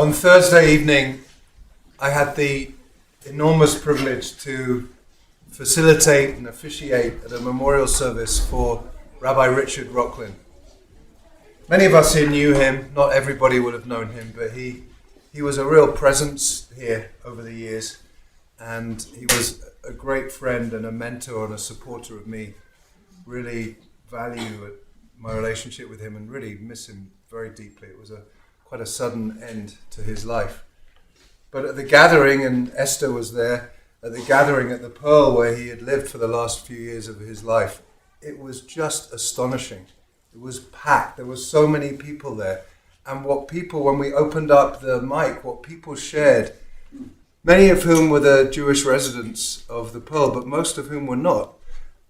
On Thursday evening, I had the enormous privilege to facilitate and officiate at a memorial service for Rabbi Richard Rocklin. Many of us here knew him. Not everybody would have known him, but he was a real presence here over the years, and he was a great friend and a mentor and a supporter of me. Really value my relationship with him and really miss him very deeply. It was quite a sudden end to his life. But at the gathering, and Esther was there, at the gathering at the Pearl where he had lived for the last few years of his life, it was just astonishing. It was packed. There were so many people there. And when we opened up the mic, what people shared, many of whom were the Jewish residents of the Pearl, but most of whom were not.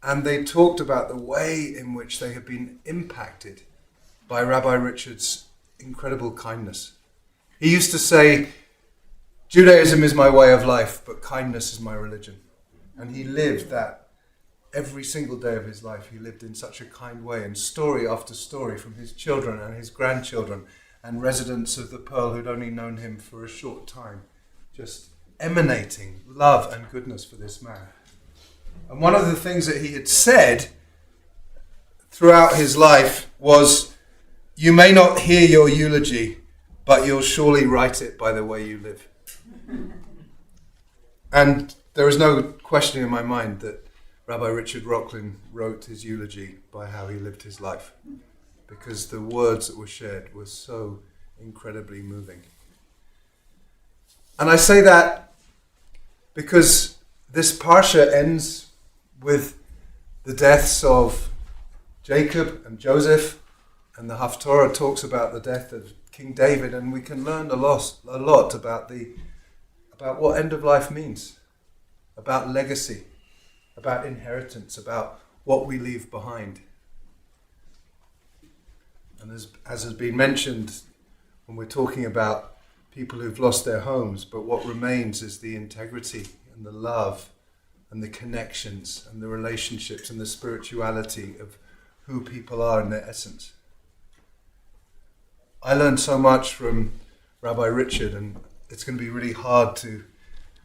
And they talked about the way in which they had been impacted by Rabbi Richard's incredible kindness. He used to say, Judaism is my way of life, but kindness is my religion. And he lived that every single day of his life. He lived in such a kind way, and story after story from his children and his grandchildren and residents of the Pearl who'd only known him for a short time, just emanating love and goodness for this man. And one of the things that he had said throughout his life was, you may not hear your eulogy, but you'll surely write it by the way you live. And there is no question in my mind that Rabbi Richard Rocklin wrote his eulogy by how he lived his life, because the words that were shared were so incredibly moving. And I say that because this parsha ends with the deaths of Jacob and Joseph, and the Haftorah talks about the death of King David, and we can learn a lot about what end of life means, about legacy, about inheritance, about what we leave behind. And as has been mentioned when we're talking about people who've lost their homes, but what remains is the integrity and the love and the connections and the relationships and the spirituality of who people are in their essence. I learned so much from Rabbi Richard, and it's going to be really hard to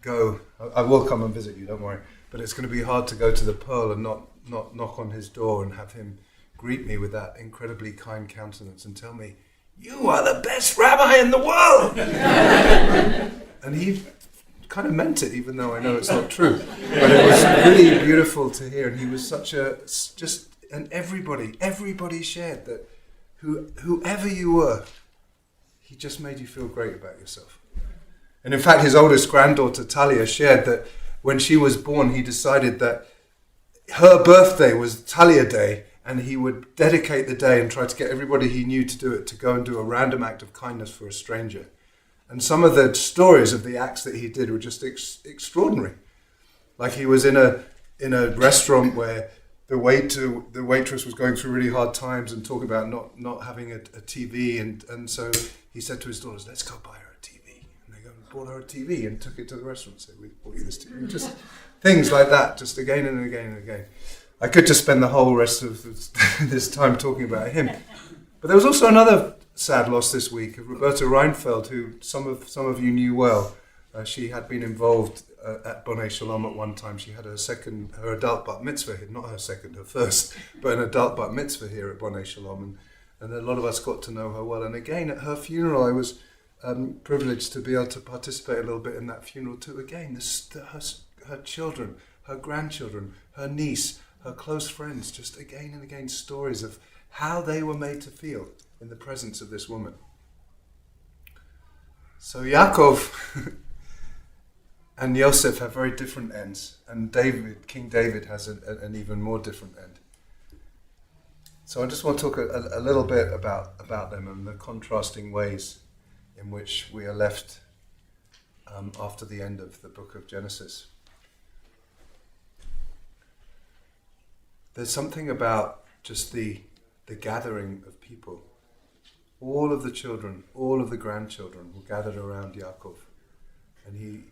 go. I will come and visit you, don't worry. But it's going to be hard to go to the Pearl and not knock on his door and have him greet me with that incredibly kind countenance and tell me, you are the best rabbi in the world! And he kind of meant it, even though I know it's not true. But it was really beautiful to hear. And he was and everybody shared that whoever you were, he just made you feel great about yourself. And in fact, his oldest granddaughter, Talia, shared that when she was born, he decided that her birthday was Talia Day, and he would dedicate the day and try to get everybody he knew to do it, to go and do a random act of kindness for a stranger. And some of the stories of the acts that he did were just extraordinary. Like he was in a restaurant where the waitress was going through really hard times and talking about not having a TV, and so he said to his daughters, let's go buy her a TV. And they go and bought her a TV and took it to the restaurant and said, we bought you this TV. And just things like that, just again and again and again. I could just spend the whole rest of this time talking about him. But there was also another sad loss this week of Roberta Reinfeld, who some of you knew well. She had been involved at Bonei Shalom at one time. She had her adult bat mitzvah here, not her second, her first, but an adult bat mitzvah here at Bonei Shalom. And a lot of us got to know her well. And again, at her funeral, I was privileged to be able to participate a little bit in that funeral too. Again, her children, her grandchildren, her niece, her close friends, just again and again stories of how they were made to feel in the presence of this woman. So Yaakov and Yosef have very different ends, and King David has an even more different end. So I just want to talk a little bit about them and the contrasting ways in which we are left after the end of the book of Genesis. There's something about just the gathering of people. All of the children, all of the grandchildren were gathered around Yaakov, and you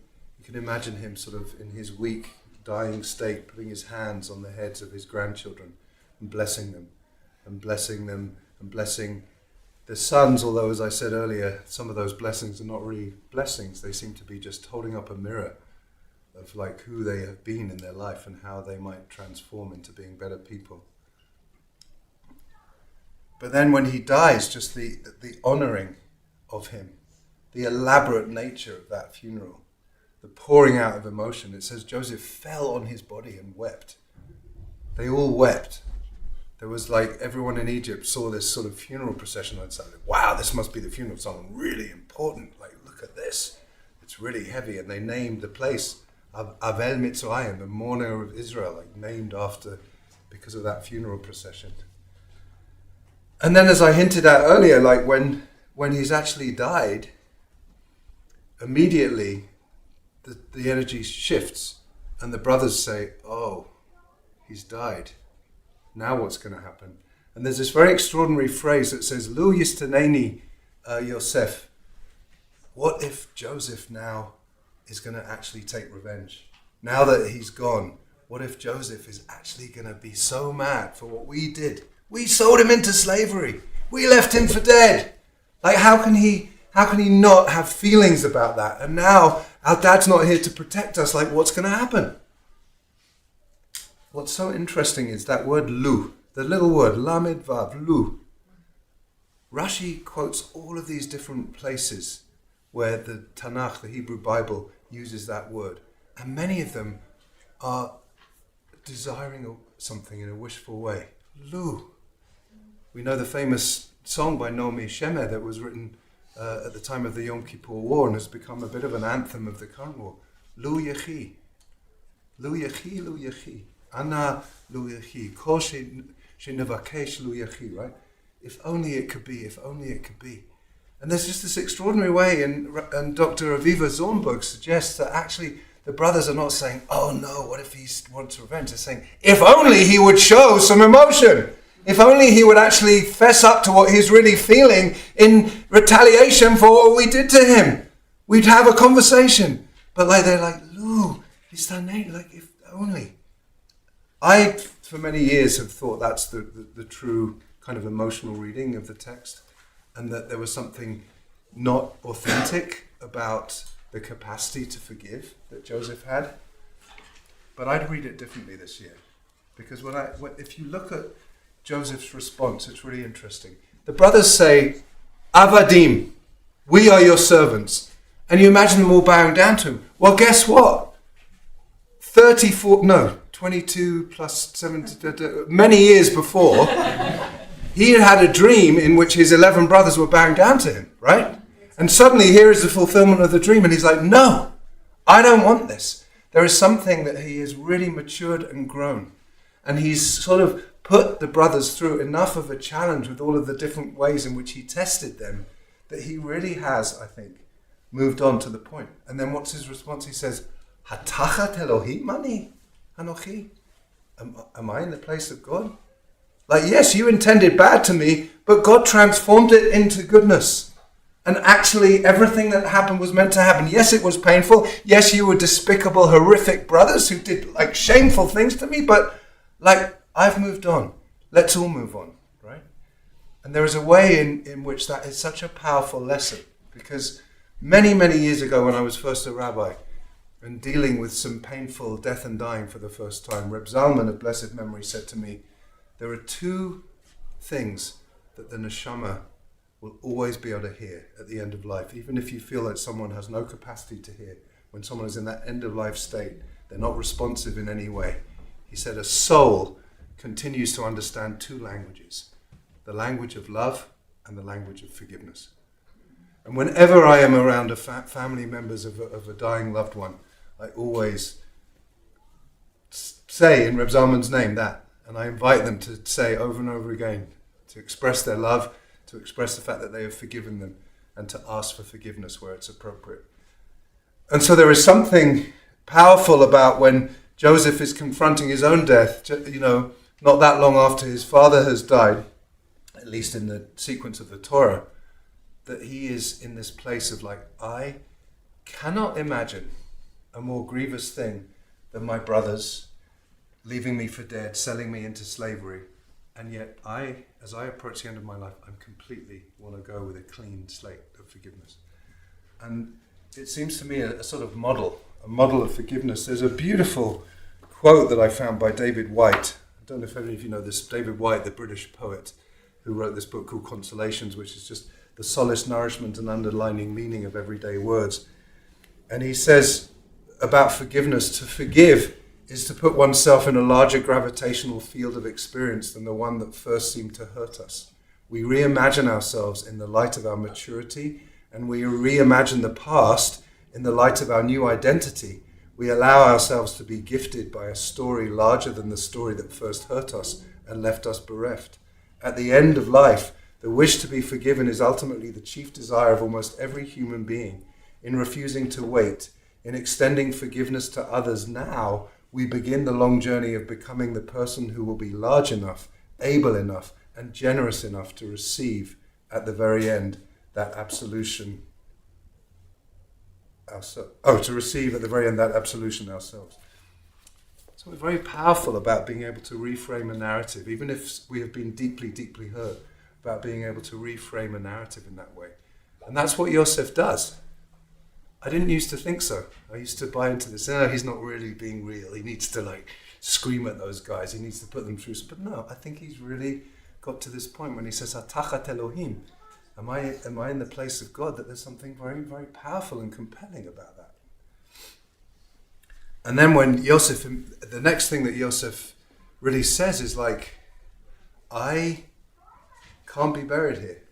can imagine him sort of in his weak, dying state, putting his hands on the heads of his grandchildren and blessing them, and blessing them, and blessing the sons, although as I said earlier, some of those blessings are not really blessings, they seem to be just holding up a mirror of like who they have been in their life and how they might transform into being better people. But then when he dies, just the honouring of him, the elaborate nature of that funeral, the pouring out of emotion. It says Joseph fell on his body and wept. They all wept. There was like everyone in Egypt saw this sort of funeral procession and said, wow, this must be the funeral of someone really important. Like, look at this. It's really heavy. And they named the place Avel Mitzrayim, the mourner of Israel, like named after, because of that funeral procession. And then as I hinted at earlier, like when he's actually died, immediately the energy shifts and the brothers say, oh, he's died. Now what's going to happen? And there's this very extraordinary phrase that says, Lu yistaneni Yosef. What if Joseph now is going to actually take revenge? Now that he's gone, what if Joseph is actually going to be so mad for what we did? We sold him into slavery. We left him for dead. Like, how can he not have feelings about that? And now our dad's not here to protect us. Like, what's going to happen? What's so interesting is that word lu, the little word, lamed vav, lu. Rashi quotes all of these different places where the Tanakh, the Hebrew Bible, uses that word. And many of them are desiring something in a wishful way. Lu. We know the famous song by Naomi Shemer that was written at the time of the Yom Kippur War and has become a bit of an anthem of the current war. Lu yechi. Lu yechi, lu yechi. Ana lu yechi. Kol shenevakesh lu yechi, right? If only it could be, if only it could be. And there's just this extraordinary way, and Dr. Aviva Zornberg suggests that actually the brothers are not saying, oh no, what if he wants revenge? They're saying, if only he would show some emotion. If only he would actually fess up to what he's really feeling in retaliation for what we did to him. We'd have a conversation. But like they're like, Lu, he's done it, like if only. I, for many years, have thought that's the true kind of emotional reading of the text, and that there was something not authentic about the capacity to forgive that Joseph had. But I'd read it differently this year, because if you look at Joseph's response, it's really interesting. The brothers say, Avadim, we are your servants. And you imagine them all bowing down to him. Well, guess what? 22 plus 7, many years before, he had a dream in which his 11 brothers were bowing down to him, right? And suddenly here is the fulfillment of the dream, and he's like, no, I don't want this. There is something that he has really matured and grown. And he's sort of put the brothers through enough of a challenge with all of the different ways in which he tested them that he really has, I think, moved on to the point. And then what's his response? He says, Hatachat Elohim ani anochi? Am I in the place of God? Like, yes, you intended bad to me, but God transformed it into goodness. And actually, everything that happened was meant to happen. Yes, it was painful. Yes, you were despicable, horrific brothers who did like shameful things to me, but like, I've moved on. Let's all move on, right? And there is a way in which that is such a powerful lesson, because many, many years ago when I was first a rabbi and dealing with some painful death and dying for the first time, Reb Zalman of blessed memory said to me, there are two things that the neshama will always be able to hear at the end of life, even if you feel that someone has no capacity to hear. When someone is in that end of life state, they're not responsive in any way. He said a soul continues to understand two languages, the language of love and the language of forgiveness. And whenever I am around family members of a dying loved one, I always say in Reb Zalman's name that, and I invite them to say over and over again, to express their love, to express the fact that they have forgiven them, and to ask for forgiveness where it's appropriate. And so there is something powerful about when Joseph is confronting his own death, not that long after his father has died, at least in the sequence of the Torah, that he is in this place of like, I cannot imagine a more grievous thing than my brothers leaving me for dead, selling me into slavery, And yet as I approach the end of my life, I completely want to go with a clean slate of forgiveness. And it seems to me a sort of model of forgiveness. There's a beautiful quote that I found by David White. I don't know if any of you know this. David White, the British poet, who wrote this book called Consolations, which is just the solace, nourishment, and underlining meaning of everyday words. And he says about forgiveness, to forgive is to put oneself in a larger gravitational field of experience than the one that first seemed to hurt us. We reimagine ourselves in the light of our maturity, and we reimagine the past in the light of our new identity. We allow ourselves to be gifted by a story larger than the story that first hurt us and left us bereft. At the end of life, the wish to be forgiven is ultimately the chief desire of almost every human being. In refusing to wait, in extending forgiveness to others now, we begin the long journey of becoming the person who will be large enough, able enough, and generous enough to receive at the very end that absolution ourselves. To receive at the very end that absolution ourselves. So it's very powerful about being able to reframe a narrative, even if we have been deeply, deeply hurt, about being able to reframe a narrative in that way. And that's what Yosef does. I didn't used to think so. I used to buy into this, he's not really being real. He needs to scream at those guys. He needs to put them through. But no, I think he's really got to this point when he says, Atachat Elohim. Am I in the place of God? That there's something very, very powerful and compelling about that. And then when Yosef, the next thing that Yosef really says is I can't be buried here.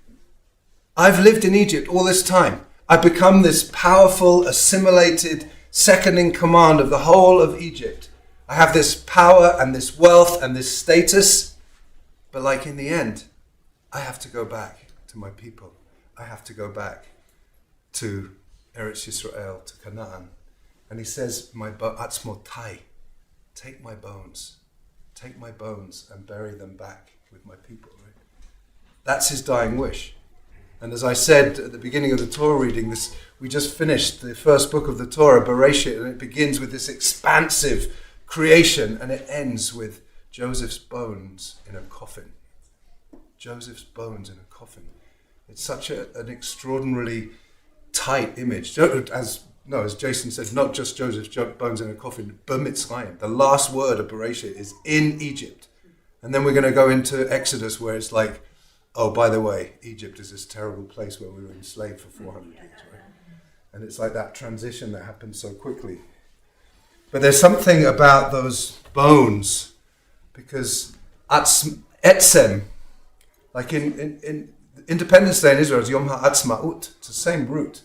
I've lived in Egypt all this time. I've become this powerful, assimilated, second in command of the whole of Egypt. I have this power and this wealth and this status. But in the end, I have to go back to my people. I have to go back to Eretz Yisrael, to Canaan. And he says, my atzmotai, take my bones and bury them back with my people. Right? That's his dying wish. And as I said at the beginning of the Torah reading, we just finished the first book of the Torah, Bereshit, and it begins with this expansive creation, and it ends with Joseph's bones in a coffin. Joseph's bones in a coffin. It's such an extraordinarily tight image. As Jason said, not just Joseph's bones in a coffin, B'Mitzrayim. The last word of Bereshit is in Egypt. And then we're going to go into Exodus where it's oh, by the way, Egypt is this terrible place where we were enslaved for 400 years, right? And it's that transition that happens so quickly. But there's something about those bones, because etzem, in Independence Day in Israel, is Yom HaAtzmaut. It's the same root.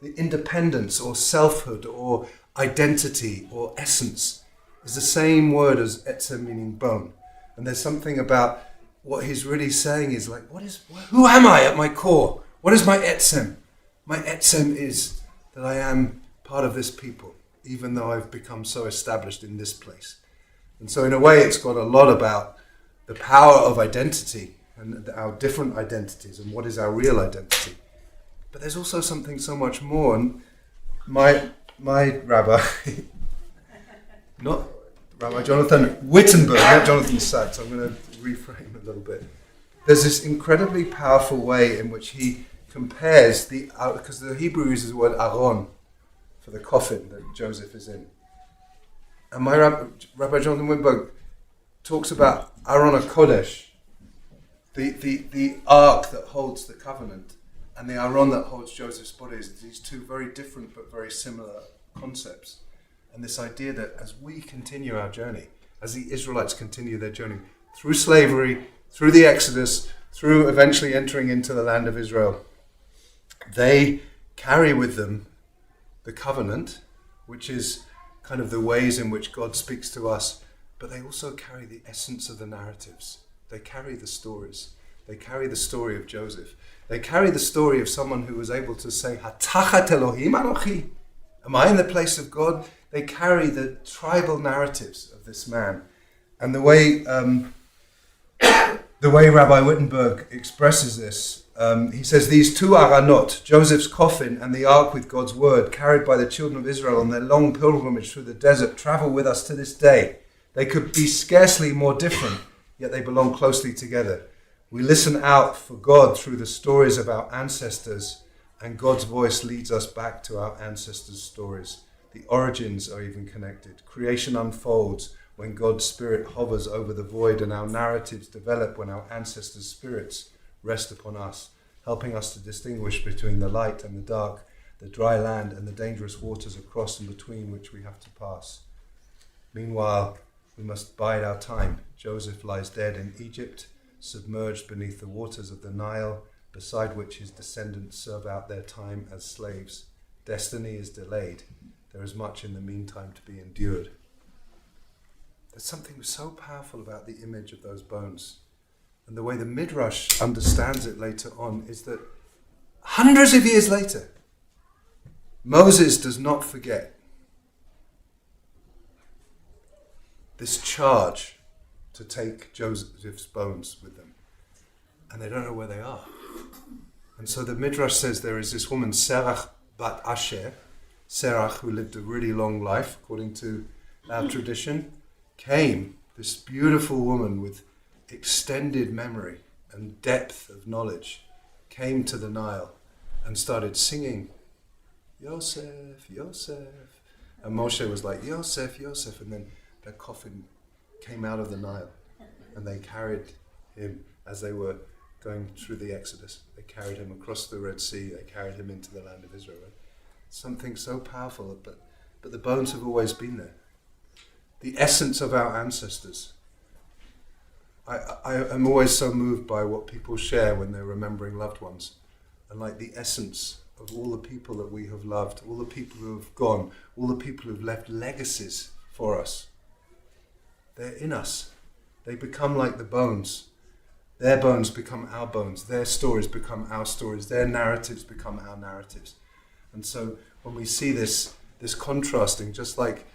The independence or selfhood or identity or essence is the same word as etzem, meaning bone. And there's something about what he's really saying is who am I at my core? What is my etzem? My etzem is that I am part of this people, even though I've become so established in this place. And so in a way, it's got a lot about the power of identity and our different identities and what is our real identity. But there's also something so much more. And my rabbi, not Rabbi Jonathan Wittenberg, not Jonathan Sachs, I'm going to reframe a little bit. There's this incredibly powerful way in which he compares because the Hebrew uses the word aron for the coffin that Joseph is in. And my Rabbi Jonathan Wittenberg talks about Aron HaKodesh, the ark that holds the covenant, and the Aron that holds Joseph's body. These two very different but very similar concepts. And this idea that as we continue our journey, as the Israelites continue their journey through slavery, through the Exodus, through eventually entering into the land of Israel, they carry with them the covenant, which is kind of the ways in which God speaks to us, but they also carry the essence of the narratives. They carry the stories. They carry the story of Joseph. They carry the story of someone who was able to say, Hatachat Elohim Anochi. Am I in the place of God? They carry the tribal narratives of this man. And the way Rabbi Wittenberg expresses this, he says, these two aranot, Joseph's coffin and the ark with God's word, carried by the children of Israel on their long pilgrimage through the desert, travel with us to this day. They could be scarcely more different. yet they belong closely together. We listen out for God through the stories of our ancestors, and God's voice leads us back to our ancestors' stories. The origins are even connected. Creation unfolds when God's spirit hovers over the void, and our narratives develop when our ancestors' spirits rest upon us, helping us to distinguish between the light and the dark, the dry land and the dangerous waters across and between which we have to pass. Meanwhile, we must bide our time. Joseph lies dead in Egypt, submerged beneath the waters of the Nile, beside which his descendants serve out their time as slaves. Destiny is delayed. There is much in the meantime to be endured. There's something so powerful about the image of those bones. And the way the Midrash understands it later on is that hundreds of years later, Moses does not forget this charge to take Joseph's bones with them. And they don't know where they are. And so the Midrash says there is this woman, Serach bat Asher, Serach, who lived a really long life, according to our tradition, came, this beautiful woman with extended memory and depth of knowledge, came to the Nile and started singing, Yosef, Yosef. And Moshe was like, Yosef, Yosef. And then their coffin came out of the Nile and they carried him as they were going through the Exodus. They carried him across the Red Sea. They carried him into the land of Israel. Right? Something so powerful, but the bones have always been there. The essence of our ancestors. I am always so moved by what people share when they're remembering loved ones. And like the essence of all the people that we have loved, all the people who have gone, all the people who have left legacies for us. They're in us. They become like the bones. Their bones become our bones. Their stories become our stories. Their narratives become our narratives. And so when we see this contrasting, just like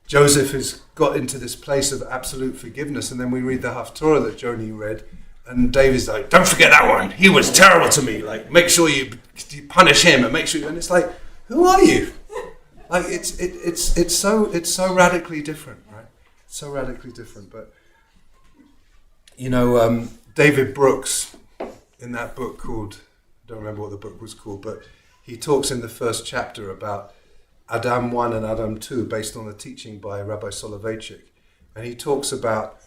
Joseph has got into this place of absolute forgiveness, and then we read the D'var Torah that Joni read, and David's like, don't forget that one. He was terrible to me. Like, make sure you punish him, and make sure. And it's like, who are you? Like, it's so radically different, right? So radically different. But you know, David Brooks, in that book called, I don't remember what the book was called, but he talks in the first chapter about Adam 1 and Adam 2, based on the teaching by Rabbi Soloveitchik. And he talks about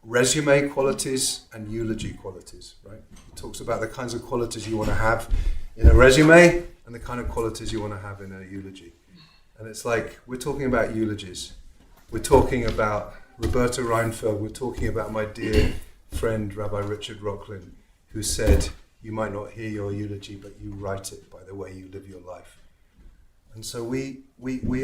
resume qualities and eulogy qualities, right? He talks about the kinds of qualities you want to have in a resume and the kind of qualities you want to have in a eulogy. And it's like, we're talking about eulogies. We're talking about Roberta Reinfeld. We're talking about my dear friend, Rabbi Richard Rocklin, who said, you might not hear your eulogy, but you write it by the way you live your life. And so we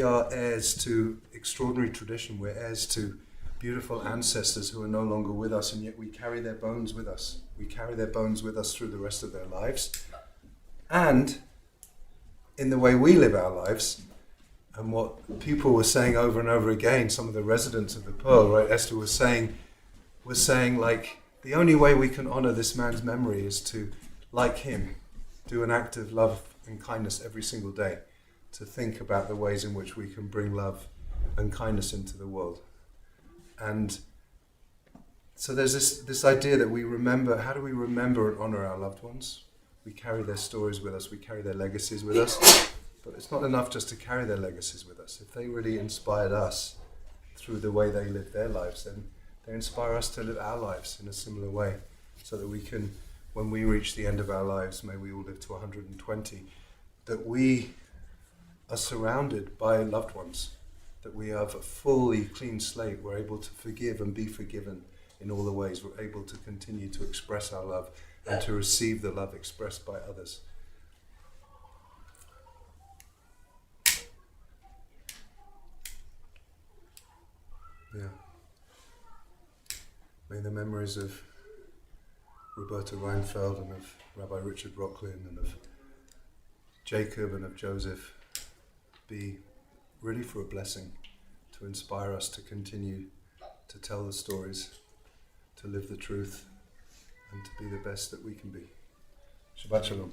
are heirs to extraordinary tradition. We're heirs to beautiful ancestors who are no longer with us, and yet we carry their bones with us. We carry their bones with us through the rest of their lives. And in the way we live our lives, and what people were saying over and over again, some of the residents of the Pearl, right, Esther was saying like, the only way we can honor this man's memory is to, like him, do an act of love and kindness every single day, to think about the ways in which we can bring love and kindness into the world. And so there's this idea that we remember, how do we remember and honor our loved ones? We carry their stories with us, we carry their legacies with us, but it's not enough just to carry their legacies with us. If they really inspired us through the way they live their lives, then they inspire us to live our lives in a similar way, so that we can, when we reach the end of our lives, may we all live to 120, that we are surrounded by loved ones, that we have a fully clean slate, we're able to forgive and be forgiven in all the ways, we're able to continue to express our love and to receive the love expressed by others. Yeah. May the memories of Roberta Reinfeld and of Rabbi Richard Rocklin and of Jacob and of Joseph be really for a blessing, to inspire us to continue to tell the stories, to live the truth, and to be the best that we can be. Shabbat Shalom.